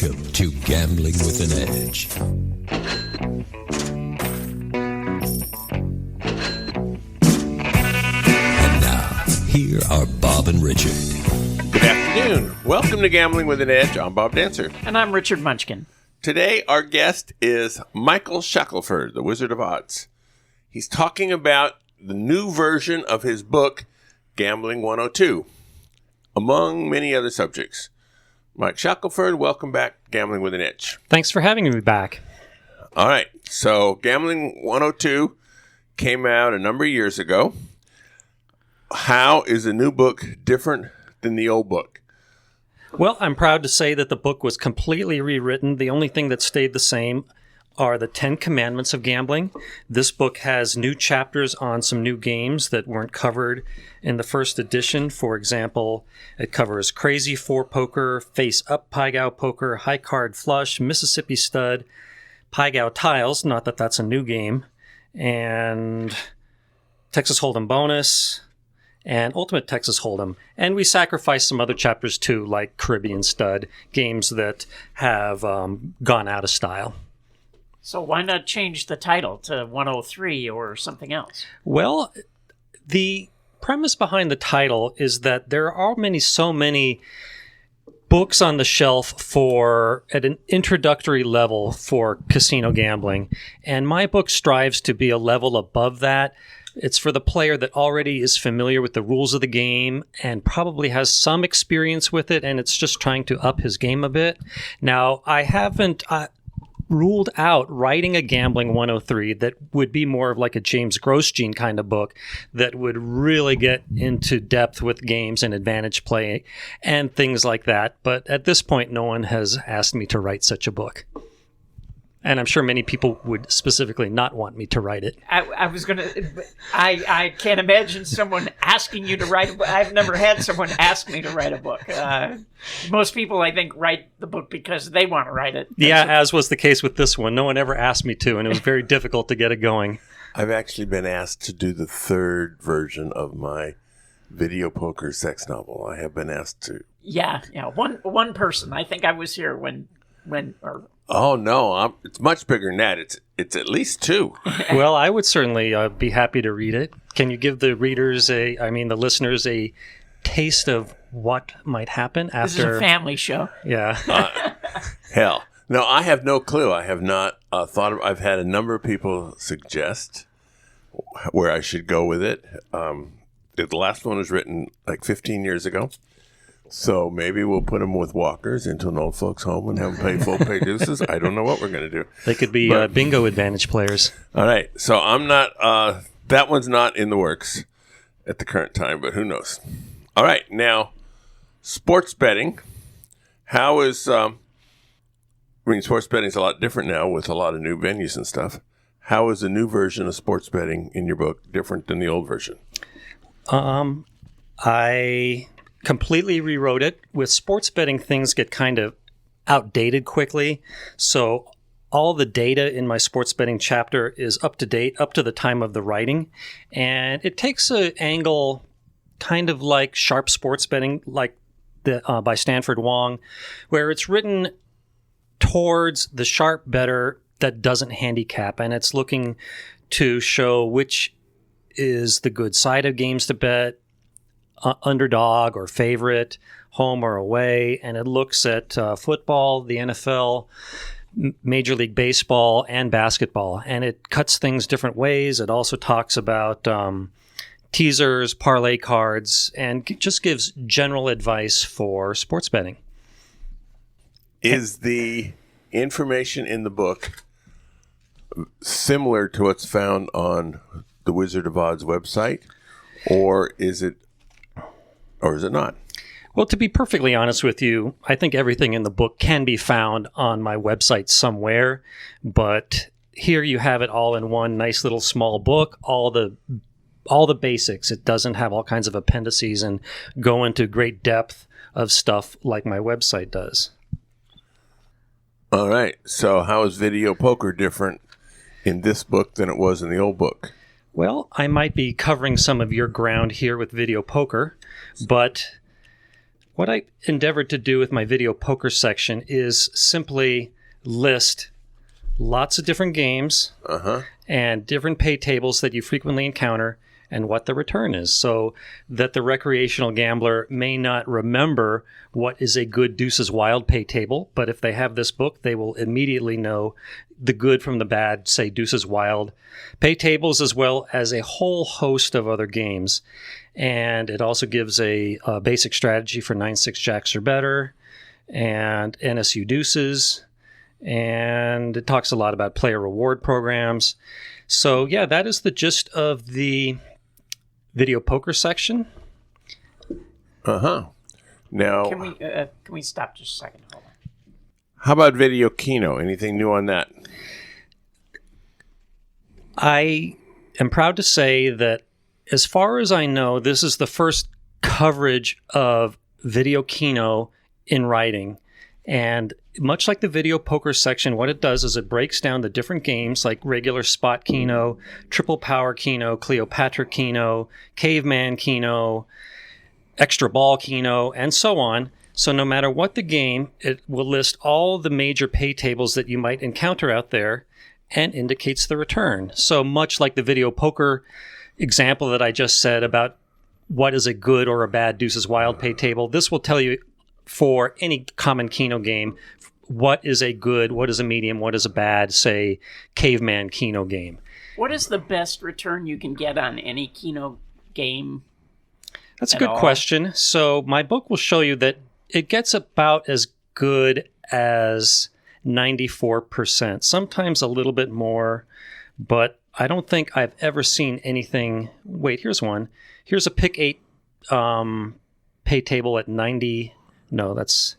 Welcome to Gambling with an Edge. And now, here are Bob and Richard. Good afternoon. Welcome to Gambling with an Edge. I'm Bob Dancer. And I'm Richard Munchkin. Today, our guest is Michael Shackleford, the Wizard of Odds. He's talking about the new version of his book, Gambling 102, among many other subjects. Mike Shackleford, welcome back to Gambling with an Edge. Thanks for having me back. All right, so Gambling 102 came out a number of years ago. How is the new book different than the old book? Well, I'm proud to say that the book was completely rewritten. The only thing that stayed the same are the 10 Commandments of Gambling. This book has new chapters on some new games that weren't covered in the first edition. For example, it covers Crazy 4 Poker, Face Up Pai Gow Poker, High Card Flush, Mississippi Stud, Pai Gow Tiles, not that that's a new game, and Texas Hold'em Bonus, and Ultimate Texas Hold'em. And we sacrificed some other chapters too, like Caribbean Stud, games that have gone out of style. So why not change the title to 103 or something else? Well, the premise behind the title is that there are so many books on the shelf at an introductory level for casino gambling, and my book strives to be a level above that. It's for the player that already is familiar with the rules of the game and probably has some experience with it, and it's just trying to up his game a bit. Now, I haven't ruled out writing a Gambling 103 that would be more of like a James Grosjean kind of book that would really get into depth with games and advantage play and things like that. But at this point, no one has asked me to write such a book. And I'm sure many people would specifically not want me to write it. I can't imagine someone asking you to write a book. I've never had someone ask me to write a book. Most people, I think, write the book because they want to write it. Yeah, as was the case with this one. No one ever asked me to, and it was very difficult to get it going. I've actually been asked to do the third version of my video poker sex novel. I have been asked to. Yeah. One person. I think I was here when. Oh, no, it's much bigger than that. It's at least two. Well, I would certainly be happy to read it. Can you give the listeners a taste of what might happen after? This is a family show. Yeah. Hell. No, I have no clue. I have not thought of. I've had a number of people suggest where I should go with it. The last one was written like 15 years ago. So maybe we'll put them with walkers into an old folks' home and have them pay full pay deuces. I don't know what we're going to do. They could be bingo advantage players. All right. So I'm not, that one's not in the works at the current time, but who knows? All right. Now, sports betting. How is, sports betting is a lot different now with a lot of new venues and stuff. How is the new version of sports betting in your book different than the old version? I completely rewrote it. With sports betting, things get kind of outdated quickly. So all the data in my sports betting chapter is up to date, up to the time of the writing. And it takes an angle kind of like sharp sports betting, like by Stanford Wong, where it's written towards the sharp bettor that doesn't handicap. And it's looking to show which is the good side of games to bet, underdog or favorite, home or away, and it looks at football, the NFL, Major League Baseball, and basketball, and it cuts things different ways. It also talks about teasers, parlay cards, and just gives general advice for sports betting. Is the information in the book similar to what's found on the Wizard of Odds website, or is it not? Well, to be perfectly honest with you, I think everything in the book can be found on my website somewhere, but here you have it all in one nice little small book, all the basics. It doesn't have all kinds of appendices and go into great depth of stuff like my website does. All right. So how is video poker different in this book than it was in the old book? Well, I might be covering some of your ground here with video poker, but What I endeavored to do with my video poker section is simply list lots of different games and different pay tables that you frequently encounter and what the return is, so that the recreational gambler may not remember what is a good Deuces Wild pay table, but if they have this book, they will immediately know the good from the bad, say Deuces Wild pay tables, as well as a whole host of other games. And it also gives a basic strategy for 9-6 jacks or better, and NSU deuces, and it talks a lot about player reward programs. So yeah, that is the gist of the video poker section. Now, Can we stop just a second? Hold on. how about video Keno? Anything new on that? I am proud to say that, as far as I know, this is the first coverage of video Keno in writing. And much like the video poker section, what it does is it breaks down the different games like regular spot Keno, triple power Keno, Cleopatra Keno, caveman Keno, extra ball Keno, and so on. So no matter what the game, it will list all the major pay tables that you might encounter out there and indicates the return. So much like the video poker example that I just said about what is a good or a bad Deuces Wild pay table, this will tell you for any common Keno game what is a good, what is a medium, what is a bad, say, caveman Keno game. What is the best return you can get on any Keno game? That's a good question. So my book will show you that it gets about as good as 94%, sometimes a little bit more, but I don't think I've ever seen anything. Wait, here's one. Here's a pick 8 pay table at 90. No, that's,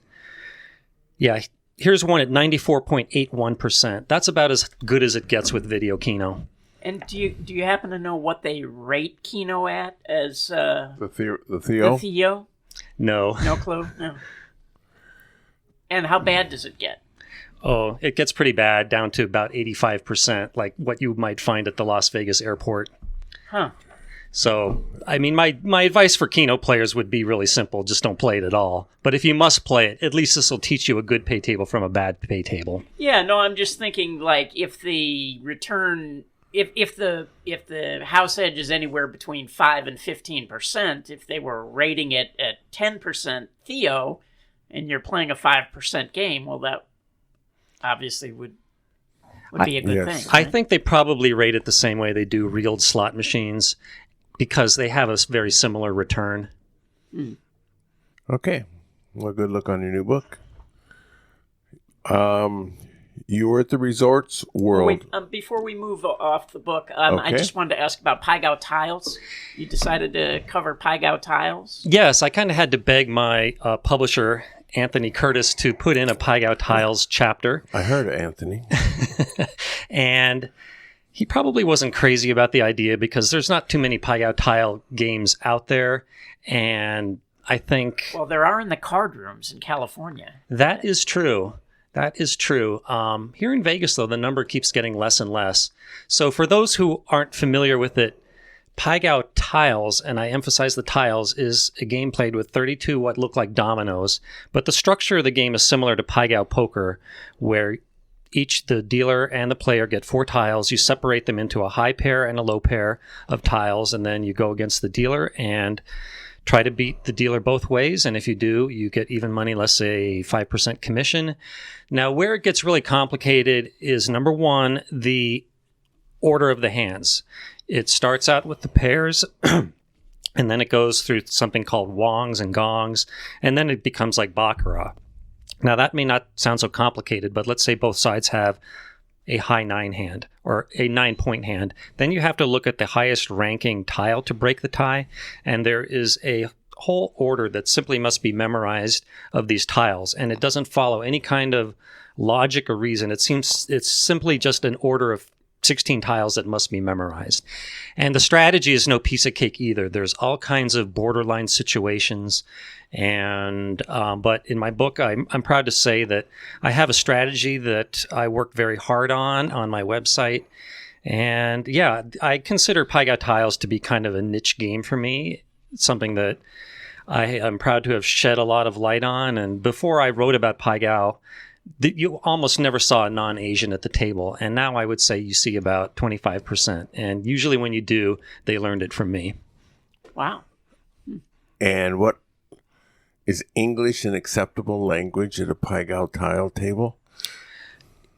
yeah, here's one at 94.81%. That's about as good as it gets with video Keno. And do you happen to know what they rate Keno at as The Theo? the Theo? No. No clue? No. And how bad does it get? Oh, it gets pretty bad, down to about 85%, like what you might find at the Las Vegas airport. Huh. So, I mean, my advice for Keno players would be really simple. Just don't play it at all. But if you must play it, at least this will teach you a good pay table from a bad pay table. Yeah, no, I'm just thinking, like, if the return... If the house edge is anywhere between 5 and 15%, if they were rating it at 10% Theo, and you're playing a 5% game, well, that obviously would be a good thing. I Right? think they probably rate it the same way they do reeled slot machines, because they have a very similar return. Okay. Well, good luck on your new book. You were at the Resorts World. Wait, before we move off the book, I just wanted to ask about Pai Gow Tiles. You decided to cover Pai Gow Tiles? Yes, I kind of had to beg my publisher, Anthony Curtis, to put in a Pai Gow Tiles chapter. I heard of Anthony. And he probably wasn't crazy about the idea, because there's not too many Pai Gow Tile games out there. And I think... Well, there are in the card rooms in California. That is true. That is true. Here in Vegas, though, the number keeps getting less and less. So for those who aren't familiar with it, Pai Gow Tiles, and I emphasize the tiles, is a game played with 32 what look like dominoes. But the structure of the game is similar to Pai Gow Poker, where each, the dealer and the player, get 4 tiles. You separate them into a high pair and a low pair of tiles, and then you go against the dealer and try to beat the dealer both ways, and if you do, you get even money, let's say 5% commission. Now, where it gets really complicated is, number one, the order of the hands. It starts out with the pairs, and then it goes through something called wongs and gongs, and then it becomes like baccarat. Now, that may not sound so complicated, but let's say both sides have a high 9 hand or a 9-point hand. Then you have to look at the highest ranking tile to break the tie, and there is a whole order that simply must be memorized of these tiles, and it doesn't follow any kind of logic or reason. It seems it's simply just an order of 16 tiles that must be memorized. And the strategy is no piece of cake either. There's all kinds of borderline situations. And but in my book, I'm proud to say that I have a strategy that I work very hard on my website. And yeah, I consider Pai Gow Tiles to be kind of a niche game for me. It's something that I'm proud to have shed a lot of light on. And before I wrote about Pai Gow, you almost never saw a non-Asian at the table. And now I would say you see about 25%. And usually when you do, they learned it from me. Wow. And what is English an acceptable language at a Pai Gow tile table?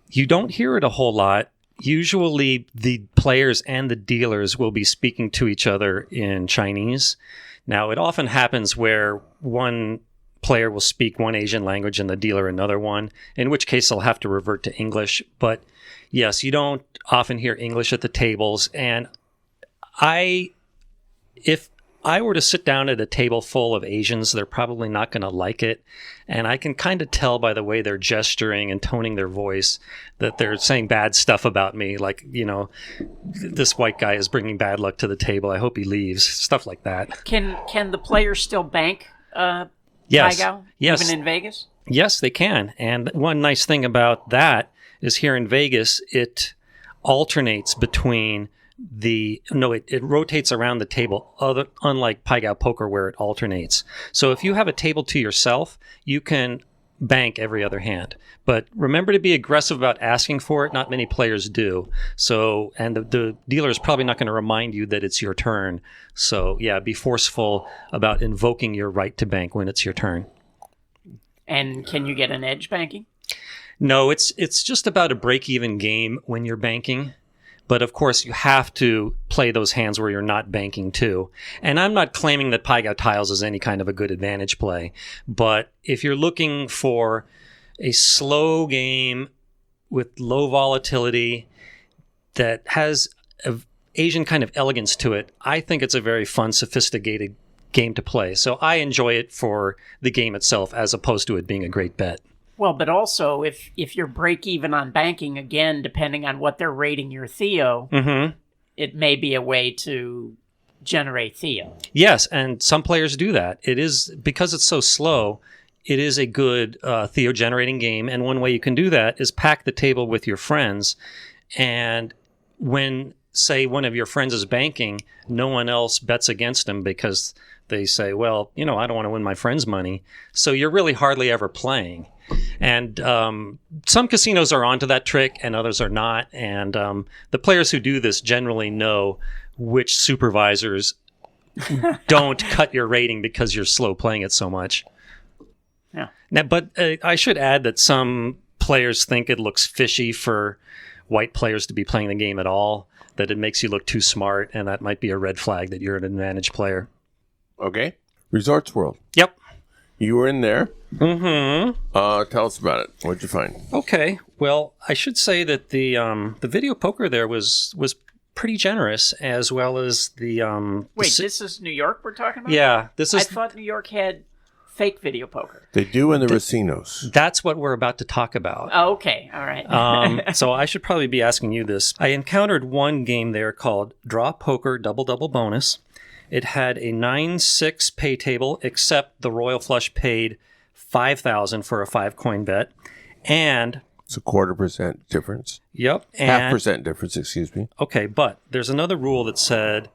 You don't hear it a whole lot. Usually the players and the dealers will be speaking to each other in Chinese. Now, it often happens where one player will speak one Asian language and the dealer another one, in which case they'll have to revert to English. But yes, you don't often hear English at the tables. And if I were to sit down at a table full of Asians, they're probably not going to like it. And I can kind of tell by the way they're gesturing and toning their voice that they're saying bad stuff about me. Like, this white guy is bringing bad luck to the table. I hope he leaves. Stuff like that. Can the players still bank Yes. Pai Gow, Yes. even in Vegas? Yes, they can. And one nice thing about that is here in Vegas, it alternates between it rotates around the table, unlike Pai Gow Poker where it alternates. So if you have a table to yourself, you can bank every other hand. But remember to be aggressive about asking for it. Not many players do. So, and the dealer is probably not going to remind you that it's your turn. So, yeah, be forceful about invoking your right to bank when it's your turn. And can you get an edge banking? No, it's just about a break-even game when you're banking. But of course, you have to play those hands where you're not banking too. And I'm not claiming that Pai Gow Tiles is any kind of a good advantage play. But if you're looking for a slow game with low volatility that has an Asian kind of elegance to it, I think it's a very fun, sophisticated game to play. So I enjoy it for the game itself as opposed to it being a great bet. Well, but also, if you're break-even on banking, again, depending on what they're rating your Theo, it may be a way to generate Theo. Yes, and some players do that. It is, because it's so slow, it is a good Theo-generating game, and one way you can do that is pack the table with your friends, and when, say, one of your friends is banking, no one else bets against them because they say, well, I don't want to win my friend's money, so you're really hardly ever playing. And some casinos are onto that trick and others are not. And the players who do this generally know which supervisors don't cut your rating because you're slow playing it so much. Yeah. Now, but I should add that some players think it looks fishy for white players to be playing the game at all, that it makes you look too smart, and that might be a red flag that you're an advantage player. Okay. Resorts World. Yep. You were in there. Mm-hmm. Tell us about it. What'd you find? Okay. Well, I should say that the video poker there was pretty generous, as well as the Wait, this is New York we're talking about? Yeah, this is. I thought New York had fake video poker. They do in the racinos. That's what we're about to talk about. Oh, okay. All right. So I should probably be asking you this. I encountered one game there called Draw Poker Double Double Bonus. It had a 9-6 pay table, except the Royal Flush paid $5,000 for a 5-coin bet. And it's a 0.25% difference. Yep. And 0.5% difference, excuse me. Okay, but there's another rule that said,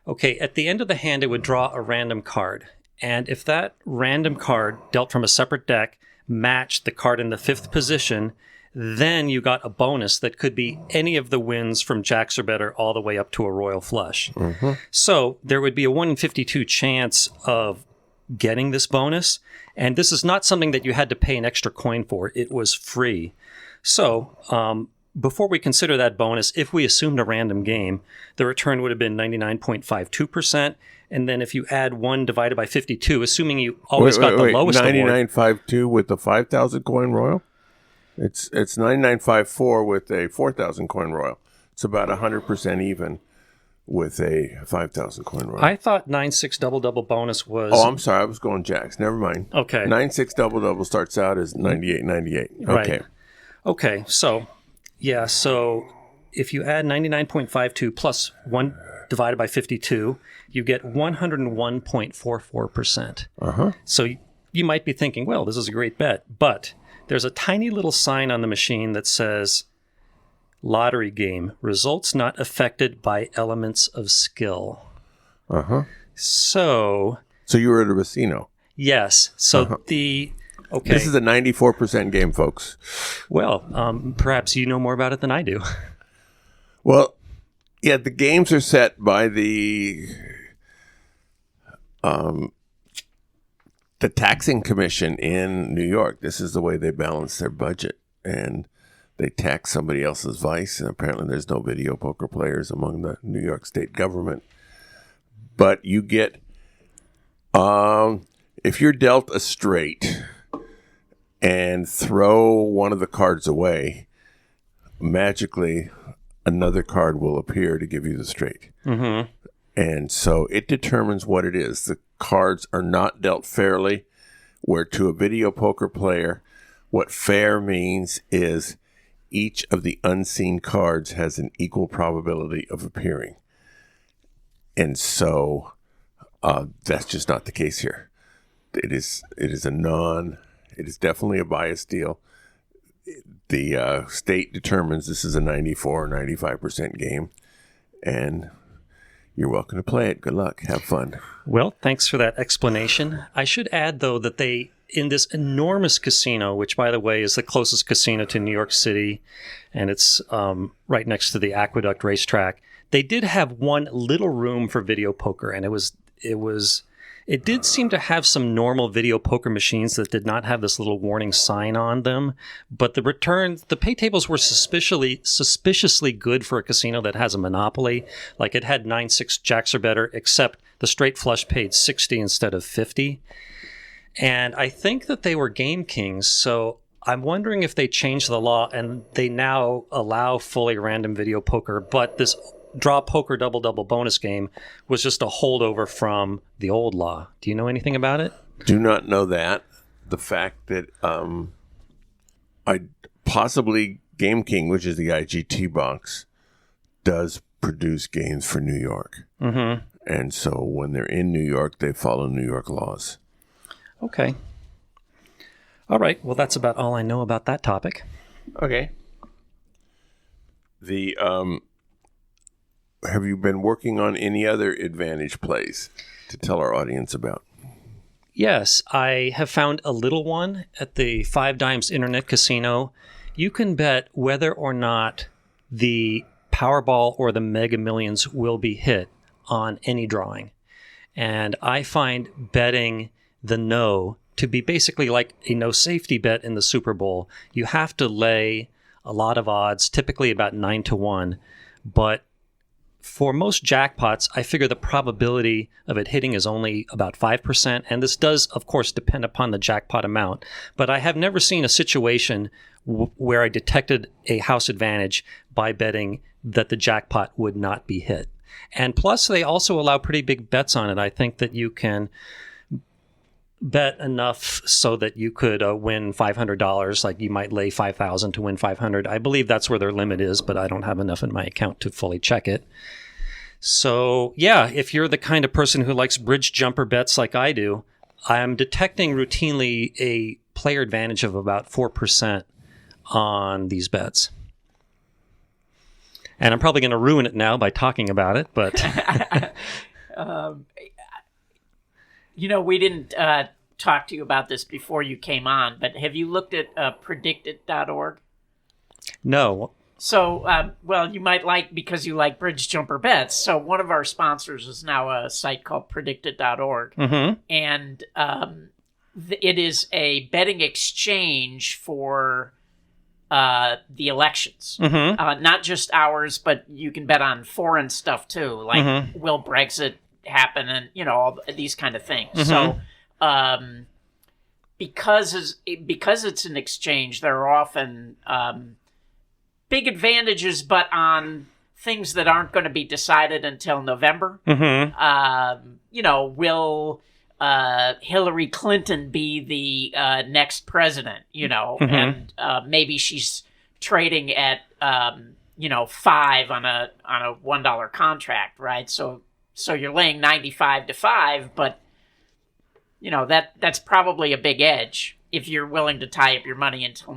okay, at the end of the hand, it would draw a random card. And if that random card dealt from a separate deck matched the card in the 5th position, then you got a bonus that could be any of the wins from jacks or better all the way up to a Royal Flush. Mm-hmm. So there would be a 1 in 52 chance of getting this bonus. And this is not something that you had to pay an extra coin for. It was free. So before we consider that bonus, if we assumed a random game, the return would have been 99.52%. And then if you add 1 divided by 52, assuming you always got the lowest award. 99.52 with the 5,000 coin Royal? It's 99.54 with a 4,000 coin Royal. It's about 100% even with a 5,000 coin Royal. I thought 9-6 double-double bonus was... Oh, I'm sorry. I was going jacks. Never mind. Okay. 9-6 double-double starts out as 98.98. Right. Okay. Okay. So, yeah. So if you add 99.52 plus 1 divided by 52, you get 101.44%. Uh-huh. So you might be thinking, well, this is a great bet. But there's a tiny little sign on the machine that says, lottery game, results not affected by elements of skill. Uh-huh. So So you were at a casino. Yes. So okay. This is a 94% game, folks. Well, perhaps you know more about it than I do. Well, yeah, the games are set by the taxing commission in New York. This is the way they balance their budget, and they tax somebody else's vice. And apparently, there's no video poker players among the New York state government. But you get, if you're dealt a straight and throw one of the cards away, magically another card will appear to give you the straight. Mm-hmm. And so it determines what it is. The cards are not dealt fairly, where to a video poker player, what fair means is each of the unseen cards has an equal probability of appearing. And so that's just not the case here. It is definitely a biased deal. The state determines this is a 94 or 95% game, and you're welcome to play it. Good luck. Have fun. Well, thanks for that explanation. I should add, though, that they, in this enormous casino, which, by the way, is the closest casino to New York City, and it's right next to the Aqueduct racetrack, they did have one little room for video poker, and it did seem to have some normal video poker machines that did not have this little warning sign on them, but the pay tables were suspiciously good for a casino that has a monopoly. Like, it had 9-6 jacks or better, except the straight flush paid 60 instead of 50. And I think that they were game kings, so I'm wondering if they changed the law and they now allow fully random video poker, but this draw poker double-double bonus game was just a holdover from the old law. Do you know anything about it? Do not know that. The fact that possibly Game King, which is the IGT box, does produce games for New York. Mm-hmm. And so when they're in New York, they follow New York laws. Okay. All right. Well, that's about all I know about that topic. Okay. Have you been working on any other advantage plays to tell our audience about? Yes, I have found a little one at the Five Dimes Internet Casino. You can bet whether or not the Powerball or the Mega Millions will be hit on any drawing. And I find betting the no to be basically like a no safety bet in the Super Bowl. You have to lay a lot of odds, typically about 9-1, but for most jackpots, I figure the probability of it hitting is only about 5%, and this does, of course, depend upon the jackpot amount. But I have never seen a situation where I detected a house advantage by betting that the jackpot would not be hit. And plus, they also allow pretty big bets on it. I think that you can bet enough so that you could win $500. Like, you might lay $5,000 to win $500. I believe that's where their limit is, but I don't have enough in my account to fully check it. So, yeah, if you're the kind of person who likes bridge jumper bets like I do, I'm detecting routinely a player advantage of about 4% on these bets. And I'm probably going to ruin it now by talking about it, but... We didn't talk to you about this before you came on, but have you looked at predictit.org? No. So, you might like, because you like bridge jumper bets. So one of our sponsors is now a site called predictit.org. Mm-hmm. And it is a betting exchange for the elections. Mm-hmm. Not just ours, but you can bet on foreign stuff too, like Mm-hmm. will Brexit happen and, all these kind of things. Mm-hmm. So because it's an exchange, there are often big advantages, but on things that aren't going to be decided until November. Mm-hmm. Will Hillary Clinton be the next president, Mm-hmm. and maybe she's trading at 5 on a $1 contract, right? So you're laying 95 to 5, but that's probably a big edge if you're willing to tie up your money until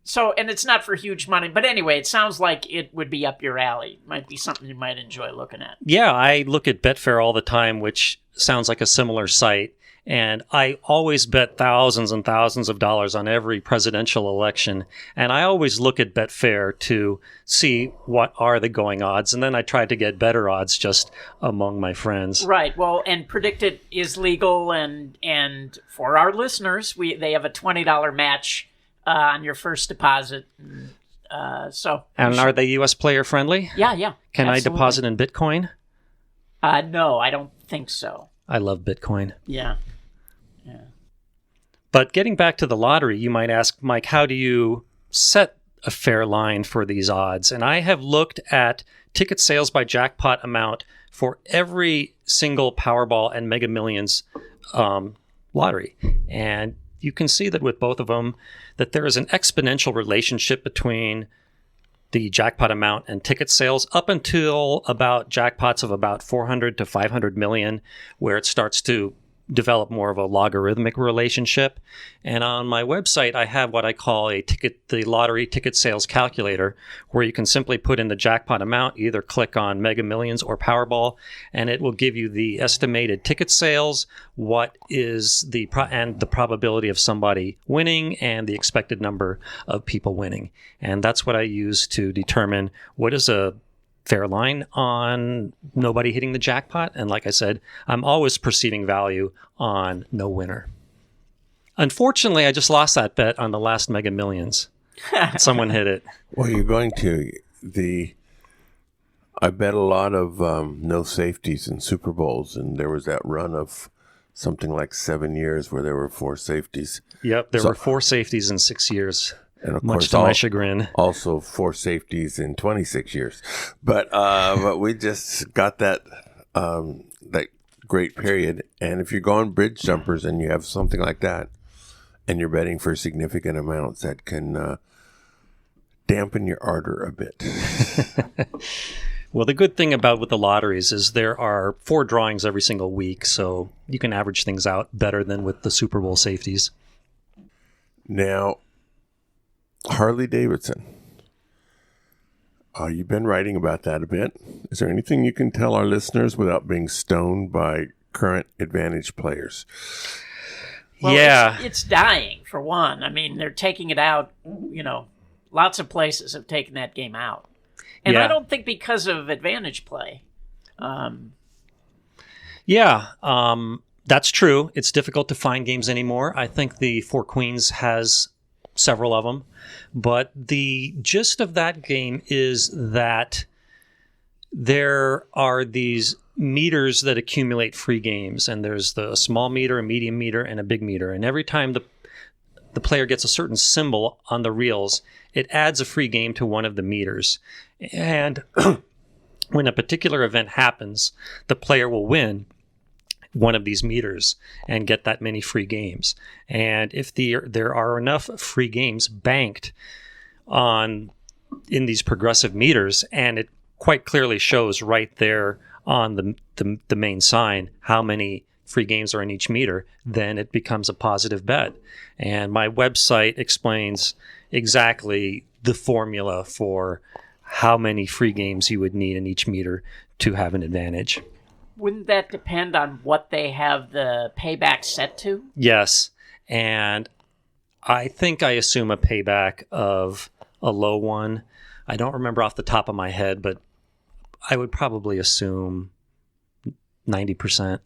So, and it's not for huge money, but anyway, it sounds like it would be up your alley. Might be something you might enjoy looking at. Yeah, I look at Betfair all the time, which sounds like a similar site. And I always bet thousands and thousands of dollars on every presidential election. And I always look at Betfair to see what are the going odds. And then I try to get better odds just among my friends. Right. Well, and Predict It is legal. And for our listeners, they have a $20 match on your first deposit. And are they U.S. player friendly? Yeah. Can absolutely. I deposit in Bitcoin? No, I don't think so. I love Bitcoin. Yeah. But getting back to the lottery, you might ask, Mike, how do you set a fair line for these odds? And I have looked at ticket sales by jackpot amount for every single Powerball and Mega Millions lottery. And you can see that with both of them, that there is an exponential relationship between the jackpot amount and ticket sales up until about jackpots of about 400 to 500 million, where it starts to develop more of a logarithmic relationship. And on my website, I have what I call the lottery ticket sales calculator, where you can simply put in the jackpot amount, either click on Mega Millions or Powerball, and it will give you the estimated ticket sales, what is the probability of somebody winning, and the expected number of people winning. And that's what I use to determine what is a fair line on nobody hitting the jackpot. And like I said, I'm always perceiving value on no winner. Unfortunately, I just lost that bet on the last Mega Millions. Someone hit it. Well, you're going to. I bet a lot of no safeties in Super Bowls, and there was that run of something like 7 years where there were 4 safeties. Yep, there were 4 safeties in 6 years. And of much course, to my chagrin. Also 4 safeties in 26 years. But we just got that great period. And if you're going bridge jumpers and you have something like that, and you're betting for significant amounts, that can dampen your ardor a bit. Well, the good thing about with the lotteries is there are 4 drawings every single week, so you can average things out better than with the Super Bowl safeties. Now, Harley Davidson. You've been writing about that a bit. Is there anything you can tell our listeners without being stoned by current advantage players? Well, yeah. It's dying, for one. I mean, they're taking it out, lots of places have taken that game out. And yeah. I don't think because of advantage play. That's true. It's difficult to find games anymore. I think the Four Queens has several of them. But the gist of that game is that there are these meters that accumulate free games. And there's the small meter, a medium meter, and a big meter. And every time the player gets a certain symbol on the reels, it adds a free game to one of the meters. And when a particular event happens, the player will win one of these meters and get that many free games. And if there are enough free games banked in these progressive meters, and it quite clearly shows right there on the main sign how many free games are in each meter, then it becomes a positive bet. And my website explains exactly the formula for how many free games you would need in each meter to have an advantage. Wouldn't that depend on what they have the payback set to? Yes. And I think I assume a payback of a low one. I don't remember off the top of my head, but I would probably assume 90%.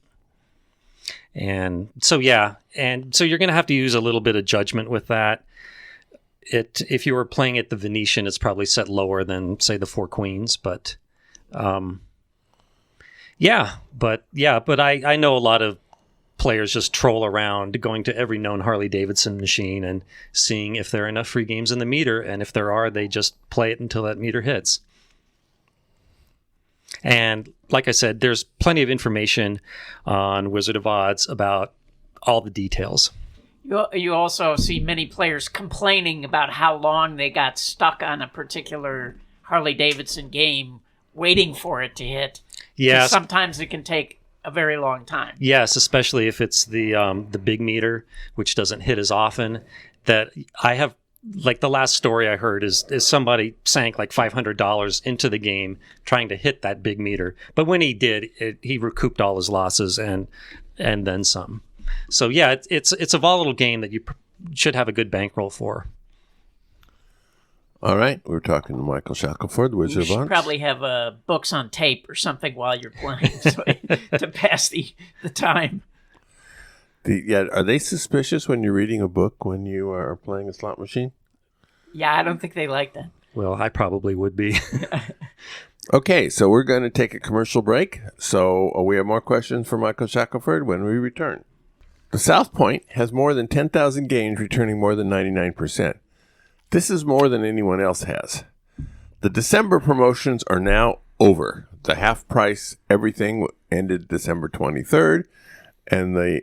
And so, yeah. And so you're going to have to use a little bit of judgment with that. If you were playing at the Venetian, it's probably set lower than, say, the Four Queens. But But I know a lot of players just troll around going to every known Harley Davidson machine and seeing if there are enough free games in the meter. And if there are, they just play it until that meter hits. And like I said, there's plenty of information on Wizard of Odds about all the details. You also see many players complaining about how long they got stuck on a particular Harley Davidson game waiting for it to hit. Yes. Sometimes it can take a very long time. Yes, especially if it's the big meter, which doesn't hit as often. That I have like the last story I heard is somebody sank like $500 into the game trying to hit that big meter. But when he did, he recouped all his losses and then some. So yeah, it's a volatile game that you should have a good bankroll for. All right, we're talking to Michael Shackleford, the Wizard You of should Oz. probably have books on tape or something while you're playing to pass the time. Are they suspicious when you're reading a book when you are playing a slot machine? Yeah, I don't think they like that. Well, I probably would be. Okay, so we're going to take a commercial break. So we have more questions for Michael Shackleford when we return. The South Point has more than 10,000 games, returning more than 99%. This is more than anyone else has. The December promotions are now over. The half price everything ended December 23rd, and the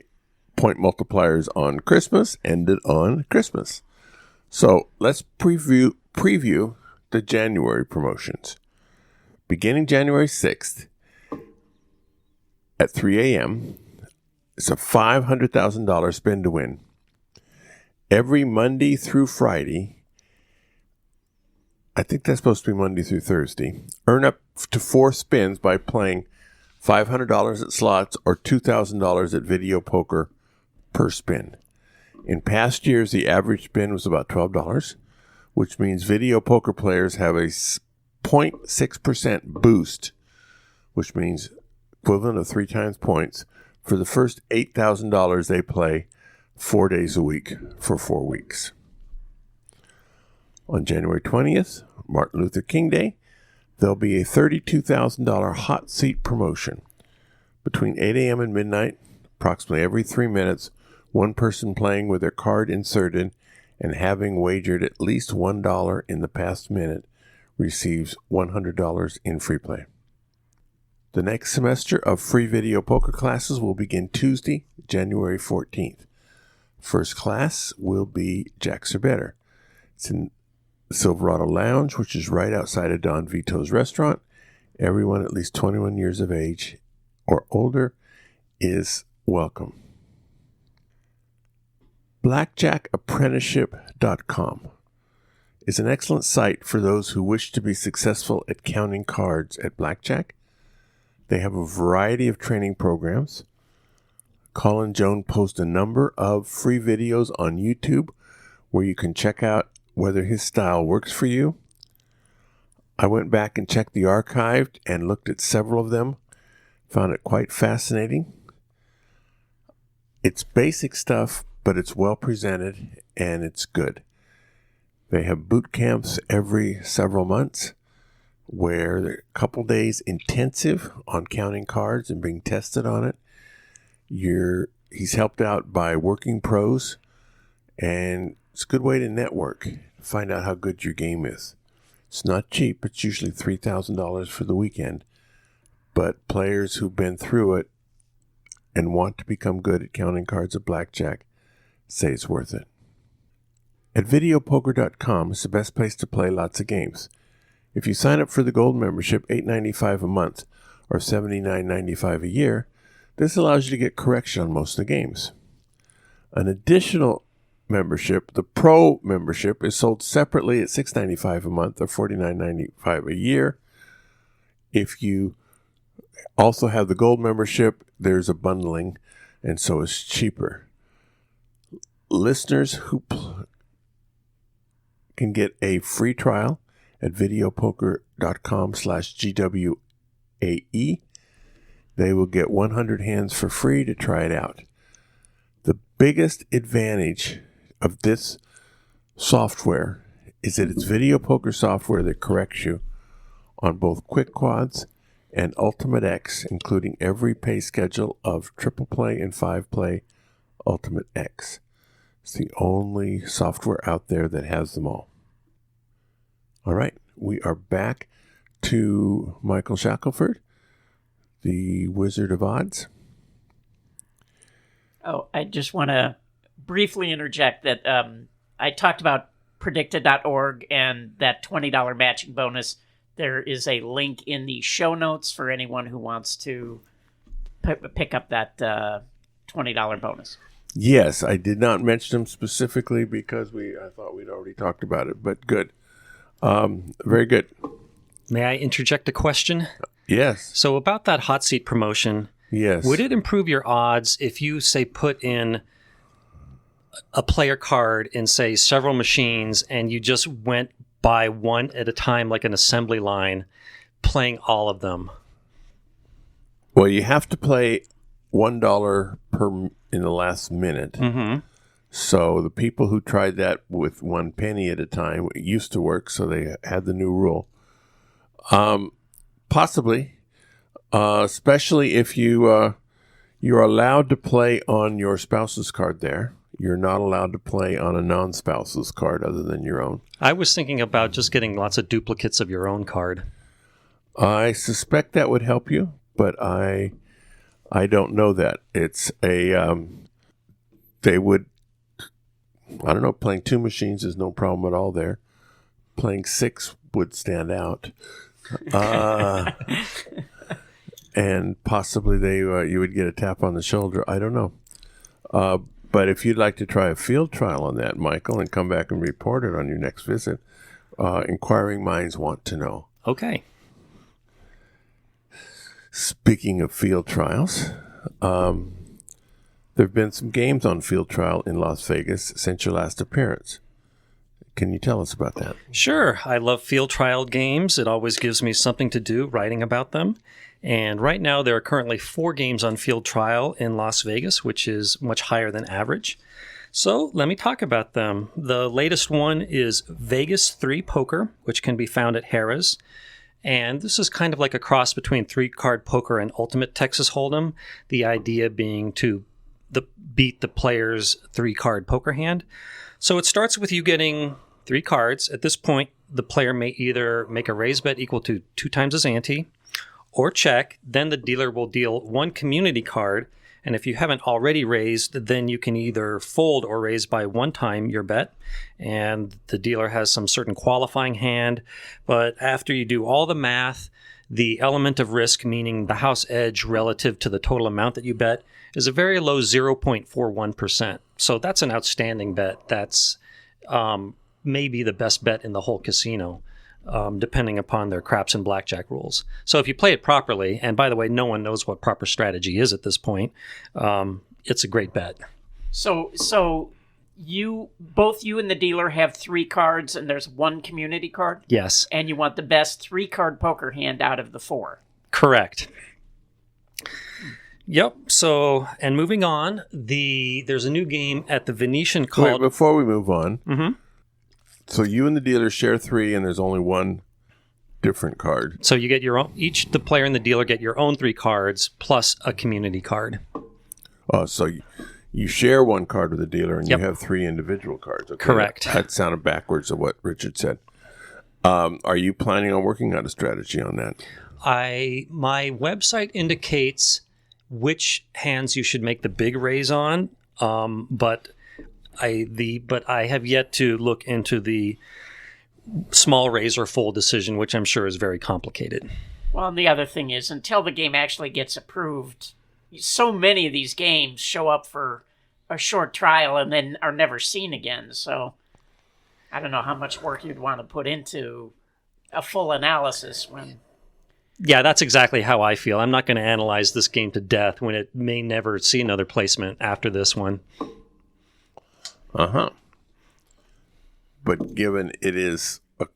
point multipliers on Christmas ended on Christmas. So let's preview the January promotions. Beginning January 6th at 3 a.m., it's a $500,000 spin to win. Every Monday through Friday, I think that's supposed to be Monday through Thursday, earn up to 4 spins by playing $500 at slots or $2,000 at video poker per spin. In past years, the average spin was about $12, which means video poker players have a 0.6% boost, which means equivalent of 3 times points, for the first $8,000 they play 4 days a week for 4 weeks. On January 20th, Martin Luther King Day, there'll be a $32,000 hot seat promotion. Between 8 a.m. and midnight, approximately every 3 minutes, one person playing with their card inserted and having wagered at least $1 in the past minute receives $100 in free play. The next semester of free video poker classes will begin Tuesday, January 14th. First class will be Jacks or Better. It's in Silverado Lounge, which is right outside of Don Vito's restaurant. Everyone at least 21 years of age or older is welcome. BlackjackApprenticeship.com is an excellent site for those who wish to be successful at counting cards at blackjack. They have a variety of training programs. Colin Jones posts a number of free videos on YouTube where you can check out whether his style works for you. I went back and checked the archive and looked at several of them. Found it quite fascinating. It's basic stuff, but it's well presented and it's good. They have boot camps every several months where they're a couple days intensive on counting cards and being tested on it. He's helped out by working pros, and it's a good way to network, find out how good your game is. It's not cheap. It's usually $3,000 for the weekend, but players who've been through it and want to become good at counting cards at blackjack say it's worth it. At videopoker.com is the best place to play lots of games. If you sign up for the gold membership, $8.95 a month or $79.95 a year, this allows you to get correction on most of the games. An additional membership, the Pro membership, is sold separately at $6.95 a month or $49.95 a year. If you also have the gold membership, there's a bundling, and so it's cheaper. Listeners who can get a free trial at videopoker.com/GWAE. They will get 100 hands for free to try it out. The biggest advantage of this software is that it's video poker software that corrects you on both Quick Quads and Ultimate X, including every pay schedule of Triple Play and 5 Play Ultimate X. It's the only software out there that has them all. All right, we are back to Michael Shackleford, the Wizard of Odds. Oh, I just want to briefly interject that I talked about predicted.org and that $20 matching bonus. There is a link in the show notes for anyone who wants to pick up that $20 bonus. Yes, I did not mention them specifically because I thought we'd already talked about it, but good. Very good. May I interject a question? Yes. So about that hot seat promotion, Yes. would it improve your odds if you, say, put in a player card in, say, several machines and you just went by one at a time like an assembly line, playing all of them? Well, you have to play $1 per in the last minute. Mm-hmm. So the people who tried that with 1 penny at a time, it used to work, so they had the new rule. Possibly, especially if you're allowed to play on your spouse's card there. You're not allowed to play on a non-spouse's card other than your own. I was thinking about just getting lots of duplicates of your own card. I suspect that would help you, but I don't know that. It's they would, I don't know, playing 2 machines is no problem at all there. Playing 6 would stand out. And possibly you would get a tap on the shoulder. I don't know. But if you'd like to try a field trial on that, Michael, and come back and report it on your next visit, inquiring minds want to know. Okay. Speaking of field trials, there have been some games on field trial in Las Vegas since your last appearance. Can you tell us about that? Sure. I love field trial games. It always gives me something to do writing about them. And right now there are currently 4 games on field trial in Las Vegas, which is much higher than average. So let me talk about them. The latest one is Vegas 3 Poker, which can be found at Harrah's. And this is kind of like a cross between 3-card poker and Ultimate Texas Hold'em, the idea being to beat the player's 3-card poker hand. So it starts with you getting 3 cards. At this point, the player may either make a raise bet equal to 2 times his ante, or check. Then the dealer will deal 1 community card, and if you haven't already raised, then you can either fold or raise by 1 time your bet, and the dealer has some certain qualifying hand. But after you do all the math, the element of risk, meaning the house edge relative to the total amount that you bet, is a very low 0.41%. So that's an outstanding bet. That's maybe the best bet in the whole casino, depending upon their craps and blackjack rules. So if you play it properly, and by the way, no one knows what proper strategy is at this point, it's a great bet. So both you and the dealer have 3 cards, and there's 1 community card? Yes. And you want the best 3-card poker hand out of the 4? Correct. Yep. So, and moving on, there's a new game at the Venetian called... Wait, before we move on, Mm-hmm. So you and the dealer share 3, and there's only 1 different card. So you get your own, the player and the dealer get your own 3 cards plus a community card. Oh, so you share 1 card with the dealer, and Yep. you have 3 individual cards. Okay. Correct. That sounded backwards of what Richard said. Are you planning on working out a strategy on that? My website indicates which hands you should make the big raise on, but I have yet to look into the small raise or fold decision, which I'm sure is very complicated. Well, and the other thing is, until the game actually gets approved, so many of these games show up for a short trial and then are never seen again. So I don't know how much work you'd want to put into a full analysis when... Yeah, that's exactly how I feel. I'm not going to analyze this game to death when it may never see another placement after this one. Uh-huh. But given it is a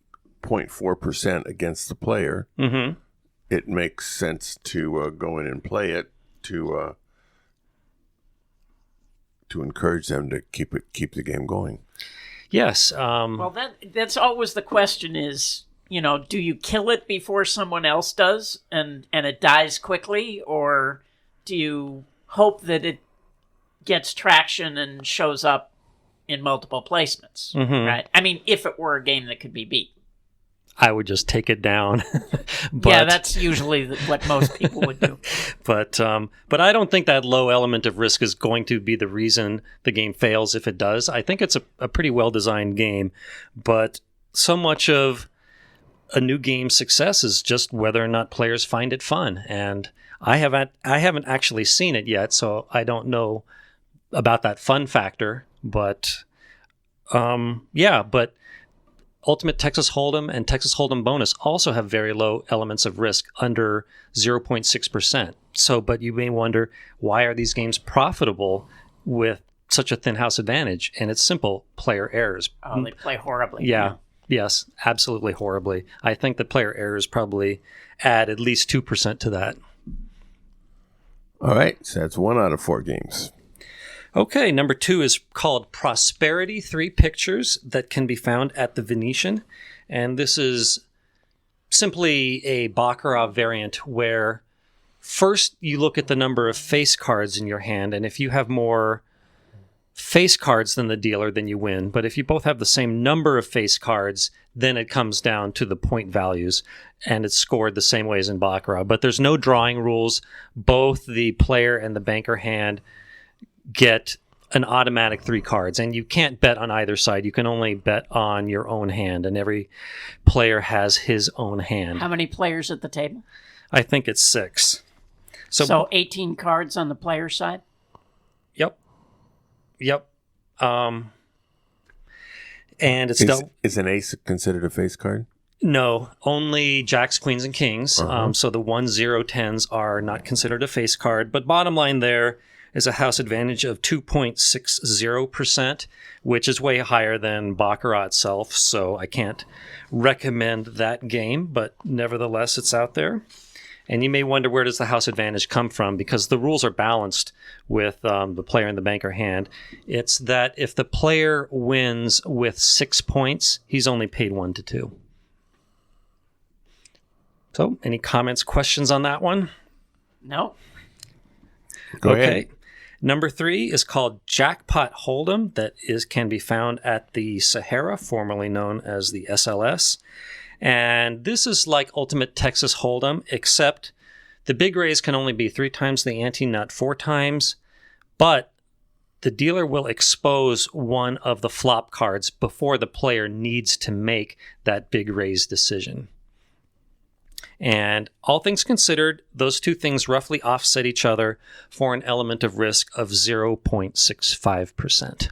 0.4% against the player, Mm-hmm. it makes sense to go in and play it to encourage them to keep the game going. Yes. Well, that's always the question is, do you kill it before someone else does and it dies quickly, or do you hope that it gets traction and shows up in multiple placements, Mhm. right? I mean, if it were a game that could be beat. I would just take it down. But, Yeah, that's usually what most people would do. But I don't think that low element of risk is going to be the reason the game fails if it does. I think it's a pretty well-designed game, but so much of a new game's success is just whether or not players find it fun. And I haven't actually seen it yet, so I don't know about that fun factor. But but Ultimate Texas Hold'em and Texas Hold'em Bonus also have very low elements of risk, under 0.6%. So, but you may wonder, why are these games profitable with such a thin house advantage? And it's simple: player errors. Oh, they play horribly. Yeah. Yes, absolutely horribly. I think the player errors probably add at least 2% to that. All right, so that's 1 out of 4 games. Okay, number 2 is called Prosperity, 3 pictures that can be found at the Venetian. And this is simply a Baccarat variant where first you look at the number of face cards in your hand, and if you have more face cards than the dealer, then you win. But if you both have the same number of face cards, then it comes down to the point values, and it's scored the same way as in Baccarat. But there's no drawing rules. Both the player and the banker hand get an automatic 3 cards, and you can't bet on either side. You can only bet on your own hand, and every player has his own hand. How many players at the table? I think it's 6. So 18 cards on the player side? Yep. And it's Is an ace considered a face card? No, only jacks, queens, and kings. So the 1, 0, 10s are not considered a face card. But bottom line there is a house advantage of 2.60%, which is way higher than Baccarat itself. So I can't recommend that game, but nevertheless, it's out there. And you may wonder, where does the house advantage come from? Because the rules are balanced with the player and the banker hand. It's that if the player wins with 6 points, he's only paid 1 to 2. So, any comments, questions on that one? No. Go ahead. Number 3 is called Jackpot Hold'em. That can be found at the Harrah, formerly known as the SLS. And this is like Ultimate Texas Hold'em, except the big raise can only be 3 times the ante, not 4 times. But the dealer will expose one of the flop cards before the player needs to make that big raise decision. And all things considered, those 2 things roughly offset each other for an element of risk of 0.65%.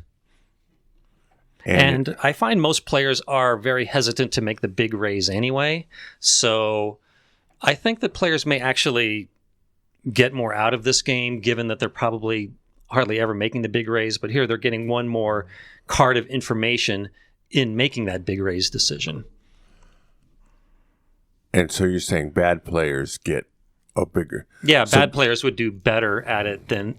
And I find most players are very hesitant to make the big raise anyway. So I think that players may actually get more out of this game, given that they're probably hardly ever making the big raise. But here they're getting one more card of information in making that big raise decision. And so you're saying bad players get a bigger... Yeah, bad players would do better at it than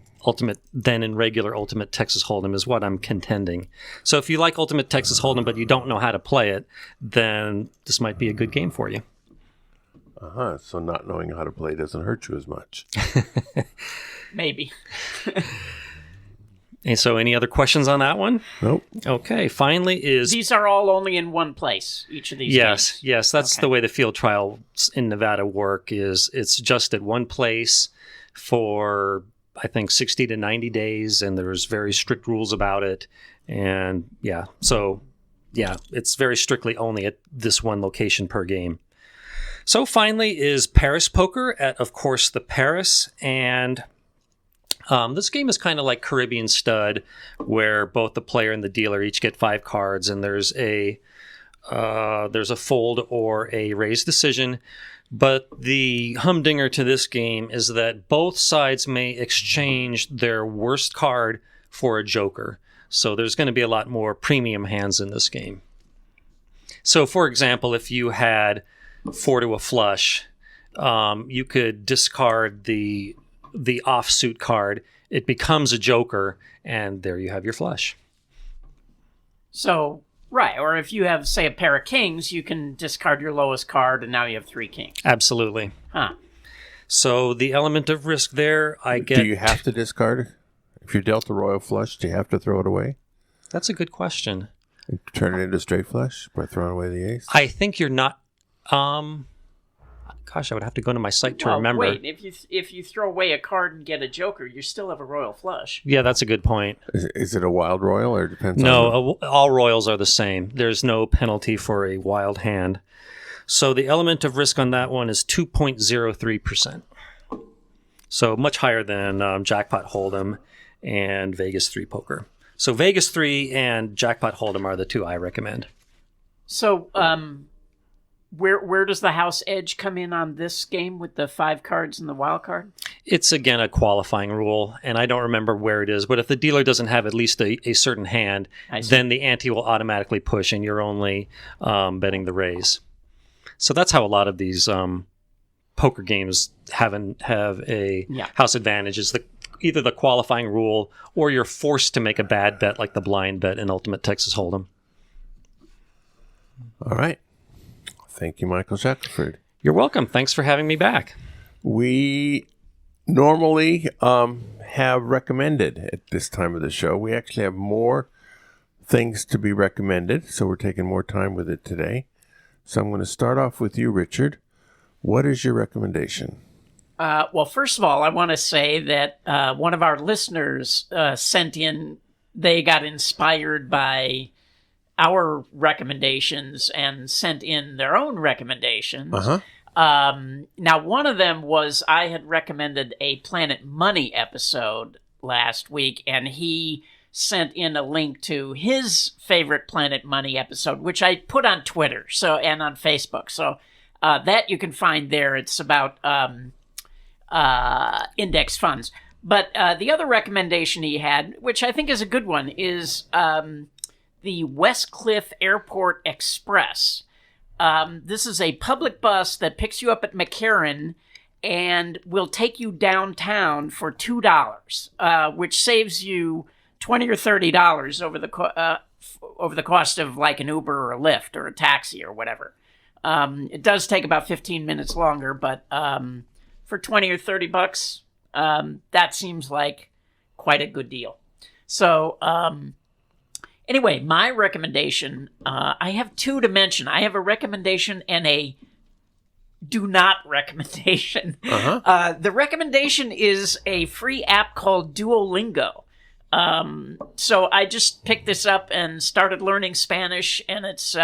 in regular Ultimate Texas Hold'em is what I'm contending. So if you like Ultimate Texas Hold'em but you don't know how to play it, then this might be a good game for you. So not knowing how to play doesn't hurt you as much. Maybe. And so any other questions on that one? Nope. Okay, finally is... These are all only in one place, each of these games? Yes, that's the way the field trials in Nevada work. Is it's just at one place for, I think, 60 to 90 days, and there's very strict rules about it. And it's very strictly only at this one location per game. So finally is Paris Poker at, of course, the Paris. And this game is kind of like Caribbean Stud, where both the player and the dealer each get 5 cards, and there's a fold or a raise decision. But the humdinger to this game is that both sides may exchange their worst card for a joker. So there's going to be a lot more premium hands in this game. So, for example, if you had 4 to a flush, you could discard the offsuit card. It becomes a joker, and there you have your flush. So, right. Or if you have, say, a pair of kings, you can discard your lowest card, and now you have 3 kings. Absolutely. Huh. So the element of risk there, I get... Do you have to discard? If you're dealt a royal flush, do you have to throw it away? That's a good question. And turn it into straight flush by throwing away the ace? I think you're not... Gosh, I would have to go to my site to remember. Wait, if you throw away a card and get a joker, you still have a royal flush. Yeah, that's a good point. Is it a wild royal, or it depends on... No, all royals are the same. There's no penalty for a wild hand. So the element of risk on that one is 2.03%. So much higher than Jackpot Hold'em. and Vegas 3 poker. So Vegas 3 and Jackpot Hold'em are the two I recommend. So, where does the house edge come in on this game with the 5 cards and the wild card? It's, again, a qualifying rule, and I don't remember where it is, but if the dealer doesn't have at least a certain hand, then the ante will automatically push, and you're only betting the raise. So that's how a lot of these poker games have a house advantage, is either the qualifying rule or you're forced to make a bad bet like the blind bet in Ultimate Texas Hold'em. All right. Thank you, Michael Shackleford. You're welcome. Thanks for having me back. We normally have recommended at this time of the show. We actually have more things to be recommended, so we're taking more time with it today. So I'm going to start off with you, Richard. What is your recommendation? Well, first of all, I want to say that one of our listeners sent in, they got inspired by our recommendations and sent in their own recommendations. Uh-huh. Now, one of them was I had recommended a Planet Money episode last week, and he sent in a link to his favorite Planet Money episode, which I put on Twitter and on Facebook. So that you can find there. It's about index funds. But the other recommendation he had, which I think is a good one, is the Wescliff Airport Express. This is a public bus that picks you up at McCarran and will take you downtown for $2, which saves you $20 or $30 over the cost of like an Uber or a Lyft or a taxi or whatever. It does take about 15 minutes longer, but for $20 or $30, that seems like quite a good deal. So, anyway, my recommendation, I have 2 to mention. I have a recommendation and a do not recommendation. Uh-huh. The recommendation is a free app called DuoLingo. So I just picked this up and started learning Spanish, and it's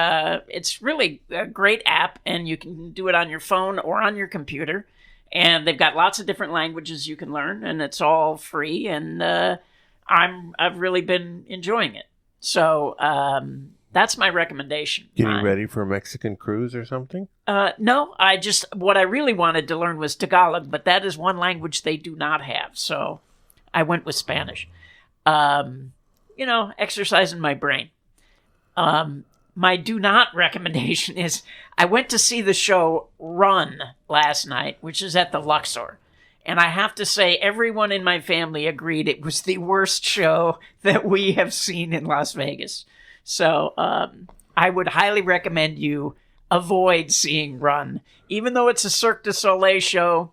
really a great app, and you can do it on your phone or on your computer. And they've got lots of different languages you can learn, and it's all free, and I've really been enjoying it. So that's my recommendation. Getting ready for a Mexican cruise or something? No, what I really wanted to learn was Tagalog, but that is one language they do not have. So I went with Spanish. Exercising my brain. My do not recommendation is I went to see the show Run last night, which is at the Luxor. And I have to say, everyone in my family agreed it was the worst show that we have seen in Las Vegas. So I would highly recommend you avoid seeing Run. Even though it's a Cirque du Soleil show,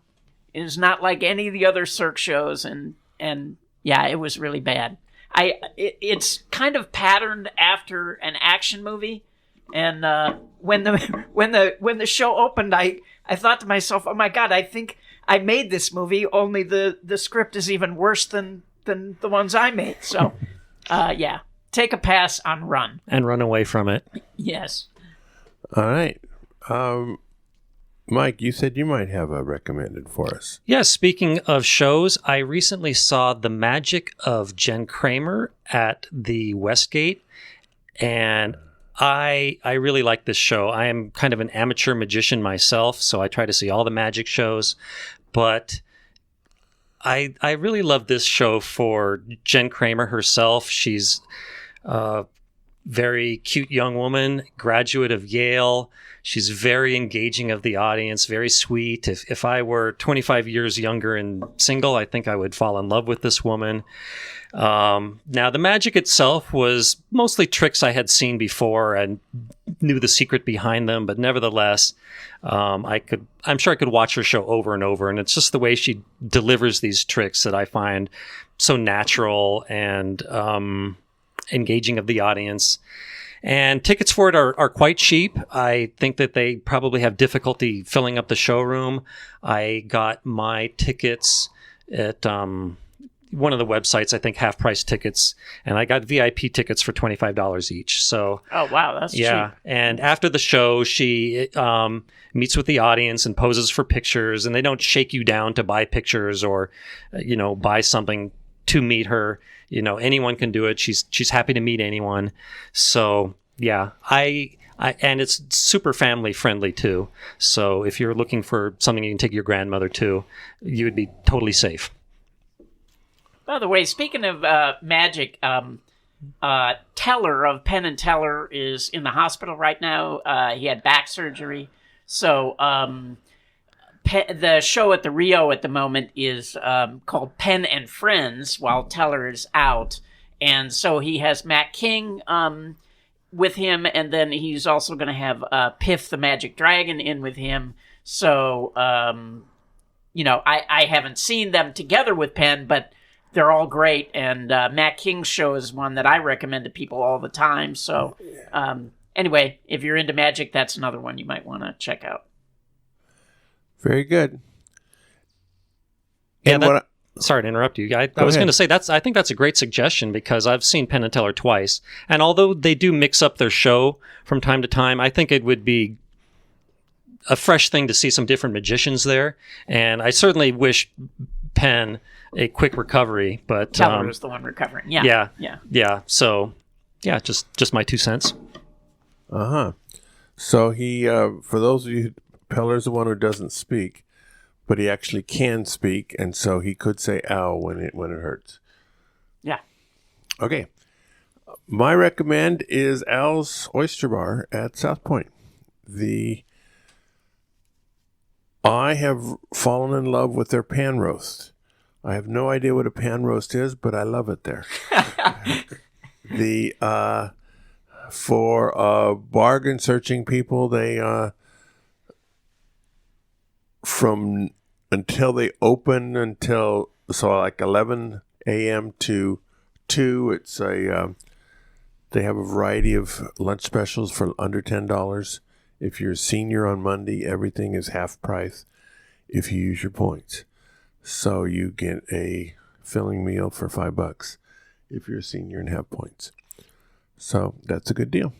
it is not like any of the other Cirque shows. And yeah, it was really bad. It's kind of patterned after an action movie. And when the show opened, I thought to myself, oh my God, I think I made this movie, only the script is even worse than the ones I made. So, yeah, take a pass on Run. And run away from it. Yes. All right. Mike, you said you might have a recommended for us. Yeah, speaking of shows, I recently saw The Magic of Jen Kramer at the Westgate, and I really like this show. I am kind of an amateur magician myself, so I try to see all the magic shows, but I really love this show for Jen Kramer herself. She's a very cute young woman, graduate of Yale. She's very engaging of the audience, very sweet. If I were 25 years younger and single, I think I would fall in love with this woman. Now, the magic itself was mostly tricks I had seen before and knew the secret behind them, but nevertheless, I'm sure I could watch her show over and over, and it's just the way she delivers these tricks that I find so natural and engaging of the audience. And tickets for it are quite cheap. I think that they probably have difficulty filling up the showroom. I got my tickets at one of the websites, I think half-price tickets, and I got VIP tickets for $25 each. So, oh, wow, that's cheap. And after the show, she meets with the audience and poses for pictures, and they don't shake you down to buy pictures or, buy something to meet her. You know, anyone can do it. She's happy to meet anyone. So yeah, and it's super family friendly too. So if you're looking for something you can take your grandmother to, you would be totally safe. By the way, speaking of magic, Teller of Penn and Teller is in the hospital right now. He had back surgery. So the show at the Rio at the moment is called Penn and Friends, while Teller is out. And so he has Matt King with him, and then he's also going to have Piff the Magic Dragon in with him. So, I haven't seen them together with Penn, but they're all great. And Matt King's show is one that I recommend to people all the time. So, anyway, if you're into magic, that's another one you might want to check out. Very good. Yeah, sorry to interrupt you. I was going to say I think that's a great suggestion, because I've seen Penn and Teller twice, and although they do mix up their show from time to time, I think it would be a fresh thing to see some different magicians there. And I certainly wish Penn a quick recovery, but Teller is the one recovering. Yeah. So, yeah, just my 2 cents. So he, for those of you, Peller's the one who doesn't speak, but he actually can speak, and so he could say "ow" when it hurts. Yeah. Okay. My recommend is Al's Oyster Bar at South Point. I have fallen in love with their pan roast. I have no idea what a pan roast is, but I love it there. For bargain searching people, they from until they open like 11 a.m. to 2. It's they have a variety of lunch specials for under $10. If you're a senior on Monday, everything is half price if you use your points. So you get a filling meal for $5 if you're a senior and have points. So that's a good deal.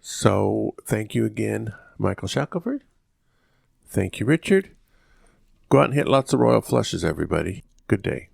So thank you again, Michael Shackleford. Thank you, Richard. Go out and hit lots of royal flushes, everybody. Good day.